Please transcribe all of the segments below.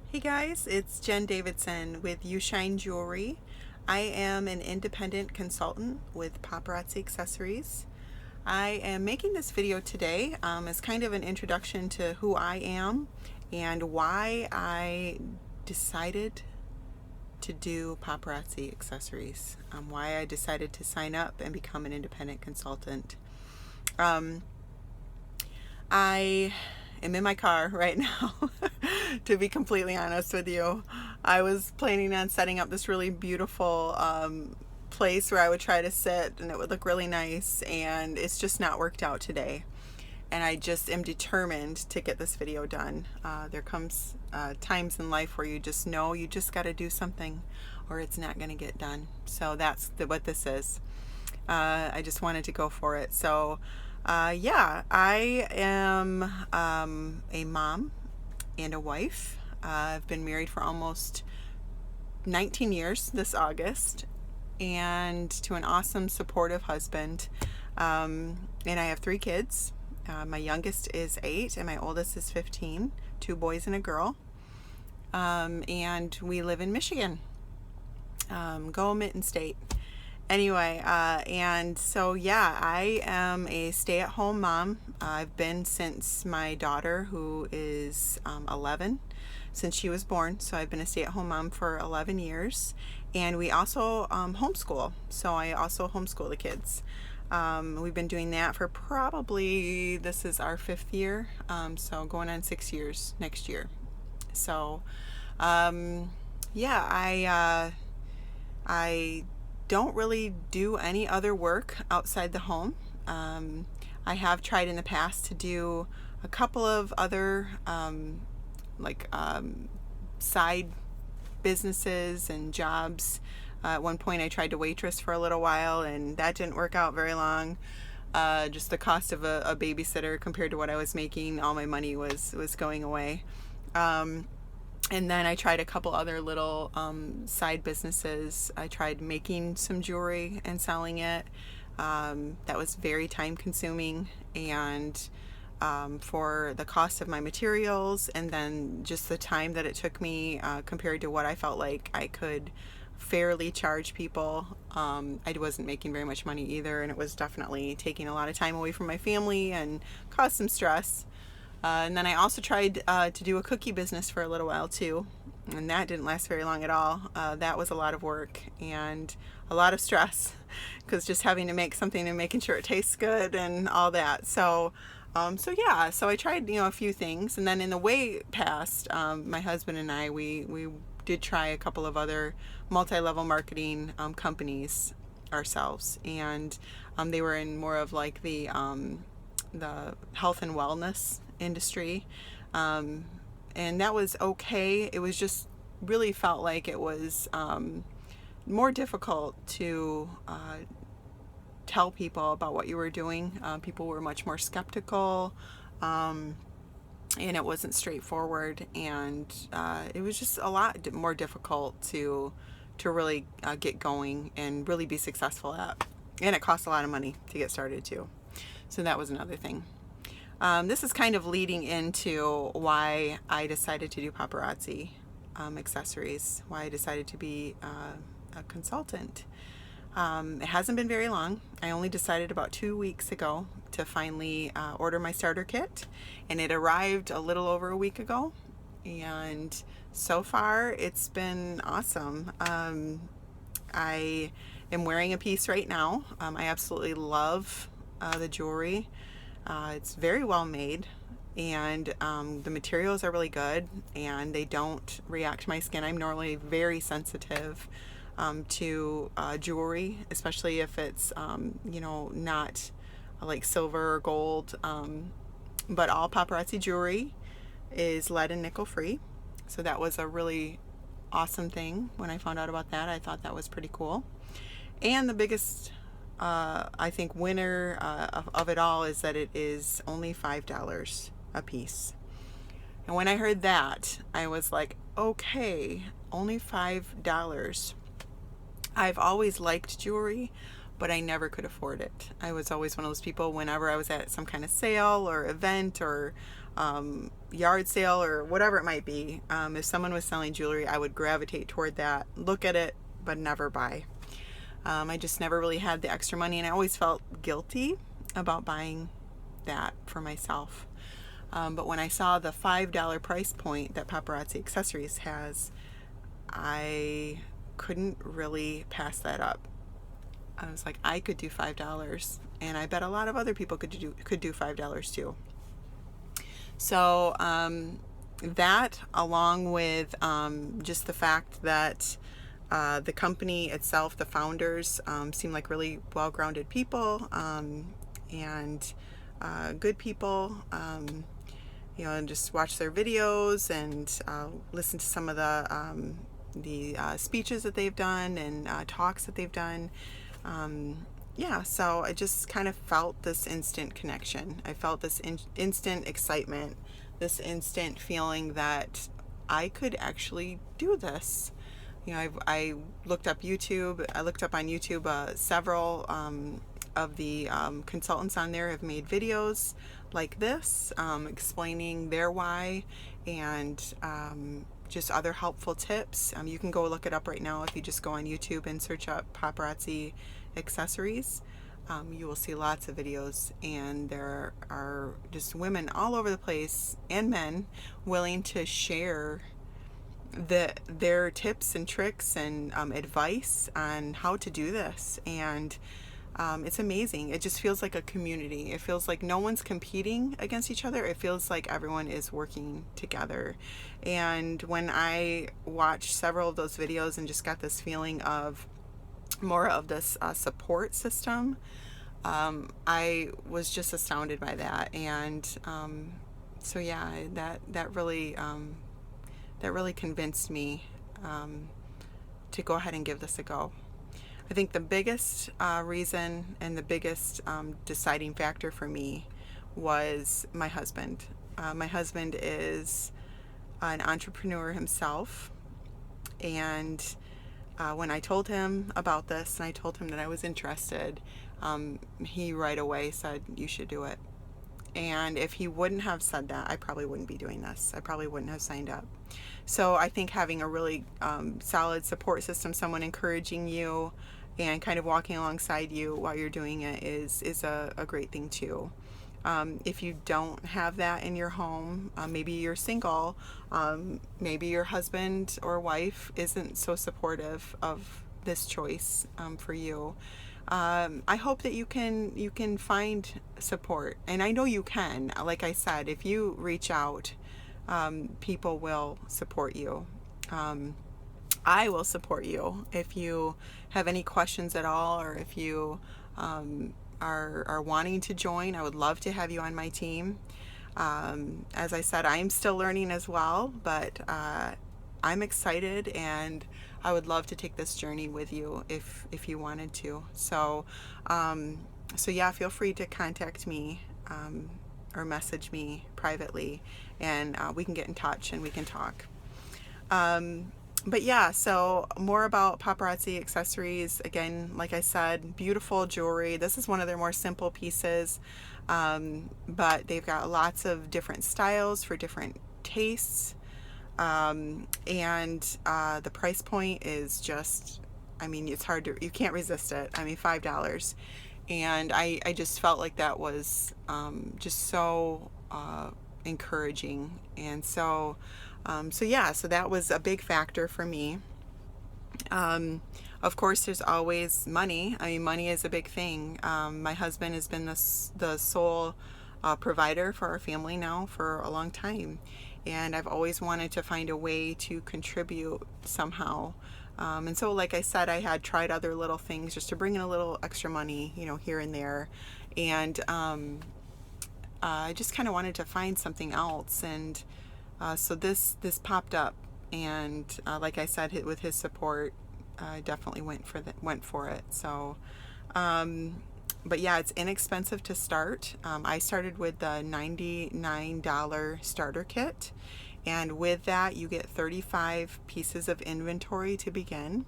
Hey guys, it's Jen Davidson with You Shine Jewelry. I am an independent consultant with Paparazzi Accessories. I am making this video today as kind of an introduction to who I am and why I decided to do Paparazzi Accessories, why I decided to sign up and become an independent consultant. I am in my car right now, to be completely honest with you. I was planning on setting up this really beautiful place where I would try to sit and it would look really nice, and it's just not worked out today. And I just am determined to get this video done. There comes times in life where you just know you just got to do something or it's not going to get done. So that's what this is. I just wanted to go for it. So yeah, I am a mom and a wife. I've been married for almost 19 years this August, and to an awesome, supportive husband. And I have 3 kids. My youngest is 8 and my oldest is 15, 2 boys and a girl. And we live in Michigan. Go Mitten State. Anyway, and so yeah, I am a stay-at-home mom. I've been since my daughter, who is 11, since she was born. So I've been a stay-at-home mom for 11 years. And we also homeschool. So I also homeschool the kids. We've been doing that for probably, this is our 5th year. So going on 6 years next year. So yeah, I don't really do any other work outside the home. I have tried in the past to do a couple of other side businesses and jobs. At one point I tried to waitress for a little while, and that didn't work out very long. Just the cost of a babysitter compared to what I was making, all my money was going away. And then I tried a couple other little side businesses. I tried making some jewelry and selling it. That was very time consuming, and for the cost of my materials and then just the time that it took me compared to what I felt like I could fairly charge people, I wasn't making very much money either, and it was definitely taking a lot of time away from my family and caused some stress. And then I also tried to do a cookie business for a little while too, and that didn't last very long at all. That was a lot of work and a lot of stress, because just having to make something and making sure it tastes good and all that. So yeah, so I tried a few things, and then in the way past, my husband and I we did try a couple of other multi-level marketing companies ourselves, and they were in more of like the health and wellness industry, and that was okay. It was just really felt like it was more difficult to tell people about what you were doing. People were much more skeptical, and it wasn't straightforward, and it was just a lot more difficult to really get going and really be successful at, and it cost a lot of money to get started too. So that was another thing. This is kind of leading into why I decided to do Paparazzi Accessories, why I decided to be a consultant. It hasn't been very long. I only decided about 2 weeks ago to finally order my starter kit, and it arrived a little over a week ago, and so far it's been awesome. I am wearing a piece right now. I absolutely love the jewelry. It's very well made, and the materials are really good, and they don't react to my skin. I'm normally very sensitive to jewelry, especially if it's not like silver or gold, but all Paparazzi jewelry is lead and nickel free. So that was a really awesome thing. When I found out about that, I thought that was pretty cool. And the biggest I think winner of it all is that it is only $5 a piece. And when I heard that, I was like, okay, only $5. I've always liked jewelry, but I never could afford it. I was always one of those people, whenever I was at some kind of sale or event or yard sale or whatever it might be. If someone was selling jewelry, I would gravitate toward that, look at it, but never buy. I just never really had the extra money, and I always felt guilty about buying that for myself. But when I saw the $5 price point that Paparazzi Accessories has, I couldn't really pass that up. I was like, I could do $5, and I bet a lot of other people could do $5 too. So that, along with just the fact that the company itself, the founders, seem like really well-grounded people, and good people, and just watch their videos and listen to some of the speeches that they've done and talks that they've done. So I just kind of felt this instant connection. I felt this instant excitement, this instant feeling that I could actually do this. I looked up YouTube. I looked up on YouTube several of the consultants on there have made videos like this, explaining their why and just other helpful tips. You can go look it up right now if you just go on YouTube and search up Paparazzi Accessories. You will see lots of videos, and there are just women all over the place, and men, willing to share their tips and tricks and advice on how to do this. And it's amazing. It just feels like a community. It feels like no one's competing against each other. It feels like everyone is working together. And when I watched several of those videos and just got this feeling of more of this support system, I was just astounded by that. And that really convinced me to go ahead and give this a go. I think the biggest reason and the biggest deciding factor for me was my husband. My husband is an entrepreneur himself, and when I told him about this and I told him that I was interested, he right away said, "You should do it." And if he wouldn't have said that, I probably wouldn't be doing this. I probably wouldn't have signed up. So I think having a really solid support system, someone encouraging you and kind of walking alongside you while you're doing it is a great thing too. If you don't have that in your home, maybe you're single, maybe your husband or wife isn't so supportive of this choice for you. I hope that you can find support, and I know you can. Like I said, if you reach out, people will support you. I will support you if you have any questions at all, or if you are wanting to join. I would love to have you on my team. As I said, I'm still learning as well, but I'm excited, and I would love to take this journey with you if you wanted to. So feel free to contact me or message me privately, and we can get in touch and we can talk. So more about Paparazzi Accessories. Again, like I said, beautiful jewelry. This is one of their more simple pieces, but they've got lots of different styles for different tastes. And the price point is just, it's you can't resist it. $5. And I just felt like that was just so encouraging. And so that was a big factor for me. Of course, there's always money. Money is a big thing. My husband has been the sole provider for our family now for a long time. And I've always wanted to find a way to contribute somehow. And so, like I said, I had tried other little things just to bring in a little extra money, here and there. And I just kind of wanted to find something else. And so this popped up. And like I said, with his support, I definitely went for it. So, it's inexpensive to start. I started with the $99 starter kit, and with that you get 35 pieces of inventory to begin,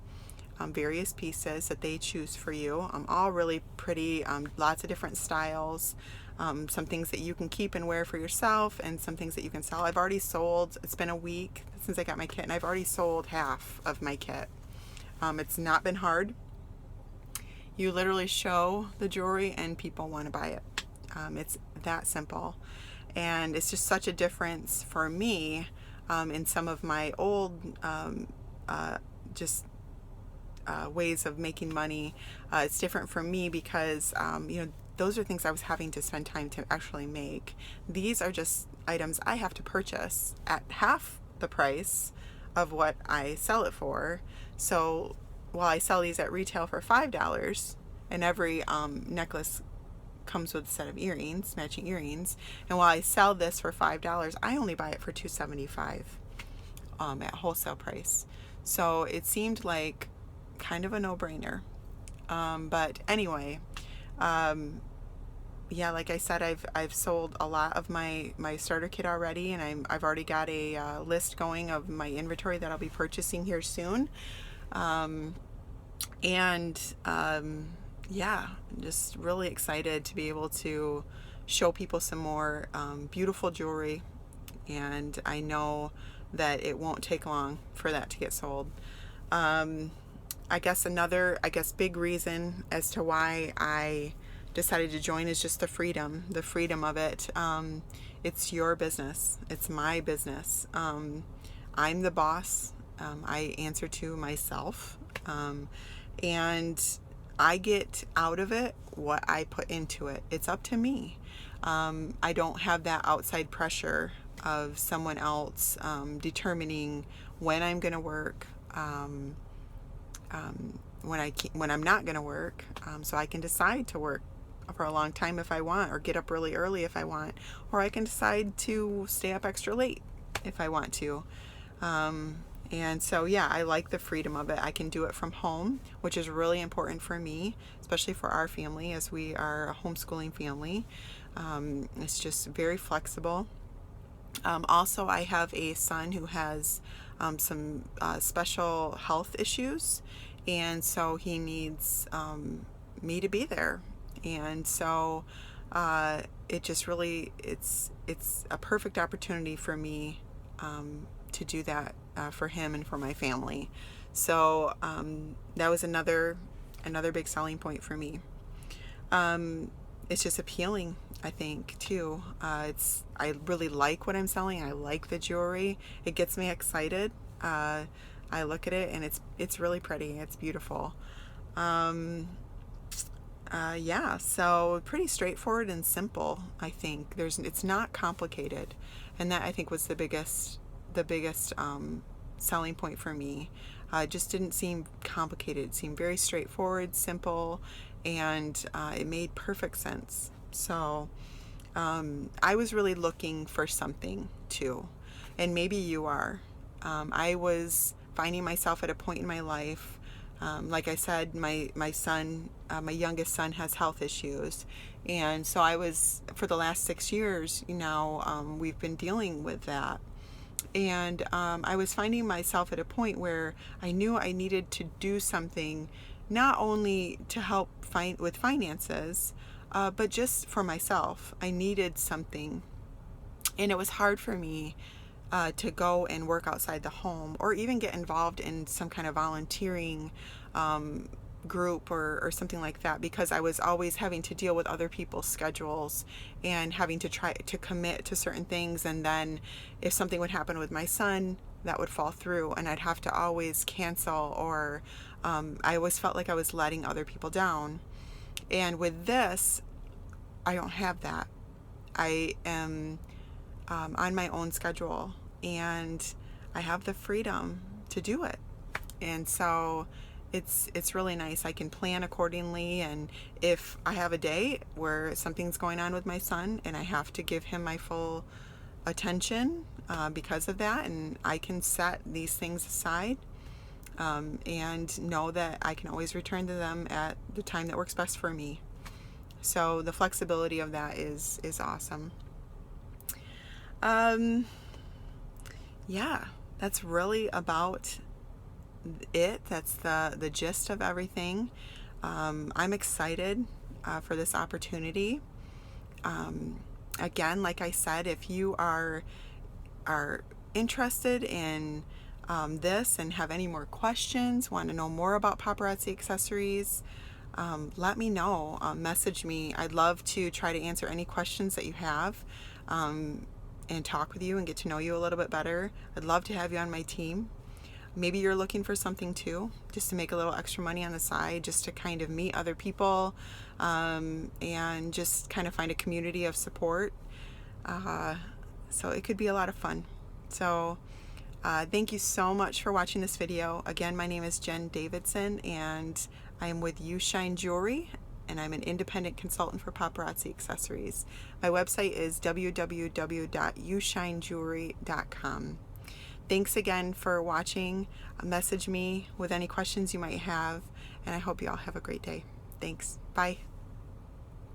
various pieces that they choose for you, all really pretty, lots of different styles, some things that you can keep and wear for yourself, and some things that you can sell. I've already sold, it's been a week since I got my kit, and I've already sold half of my kit. It's not been hard. You literally show the jewelry and people want to buy it. It's that simple. And it's just such a difference for me in some of my old ways of making money. It's different for me because, those are things I was having to spend time to actually make. These are just items I have to purchase at half the price of what I sell it for. So while I sell these at retail for $5, and every necklace comes with a set of earrings, matching earrings, and while I sell this for $5, I only buy it for $2.75 at wholesale price. So it seemed like kind of a no-brainer. But anyway, like I said, I've sold a lot of my starter kit already, and I've already got a list going of my inventory that I'll be purchasing here soon. Just really excited to be able to show people some more beautiful jewelry, and I know that it won't take long for that to get sold. I guess big reason as to why I decided to join is just the freedom of it. It's your business. It's my business. I'm the boss. I answer to myself. And I get out of it what I put into it. It's up to me. I don't have that outside pressure of someone else determining when I'm going to work, when I'm not going to work. So I can decide to work for a long time if I want, or get up really early if I want, or I can decide to stay up extra late if I want to. And so, I like the freedom of it. I can do it from home, which is really important for me, especially for our family, as we are a homeschooling family. It's just very flexible. Also, I have a son who has some special health issues, and so he needs me to be there. And so it just really, it's a perfect opportunity for me to do that for him and for my family. So that was another big selling point for me. It's just appealing, I think, too. I really like what I'm selling. I like the jewelry. It gets me excited. I look at it and it's really pretty. It's beautiful. So pretty straightforward and simple, I think. It's not complicated, and that, I think, was the biggest selling point for me. It just didn't seem complicated. It seemed very straightforward, simple, and it made perfect sense. So I was really looking for something too, and maybe you are. I was finding myself at a point in my life, like I said, my son, my youngest son, has health issues, and so I was, for the last 6 years, we've been dealing with that. And I was finding myself at a point where I knew I needed to do something, not only to help with finances, but just for myself. I needed something. And it was hard for me to go and work outside the home, or even get involved in some kind of volunteering group or something like that, because I was always having to deal with other people's schedules and having to try to commit to certain things, and then if something would happen with my son, that would fall through and I'd have to always cancel, or I always felt like I was letting other people down. And with this, I don't have that. I am on my own schedule, and I have the freedom to do it. And so it's really nice. I can plan accordingly, and if I have a day where something's going on with my son and I have to give him my full attention because of that, and I can set these things aside and know that I can always return to them at the time that works best for me. So the flexibility of that is awesome. That's really about it. That's the gist of everything. I'm excited for this opportunity. Again, like I said, if you are interested in this and have any more questions, want to know more about Paparazzi Accessories, let me know. Message me. I'd love to try to answer any questions that you have, and talk with you and get to know you a little bit better. I'd love to have you on my team. Maybe you're looking for something too, just to make a little extra money on the side, just to kind of meet other people, and just kind of find a community of support. So it could be a lot of fun. So thank you so much for watching this video. Again, my name is Jen Davidson, and I am with You Shine Jewelry, and I'm an independent consultant for Paparazzi Accessories. My website is www.youshinejewelry.com. Thanks again for watching. Message me with any questions you might have, and I hope you all have a great day. Thanks. Bye.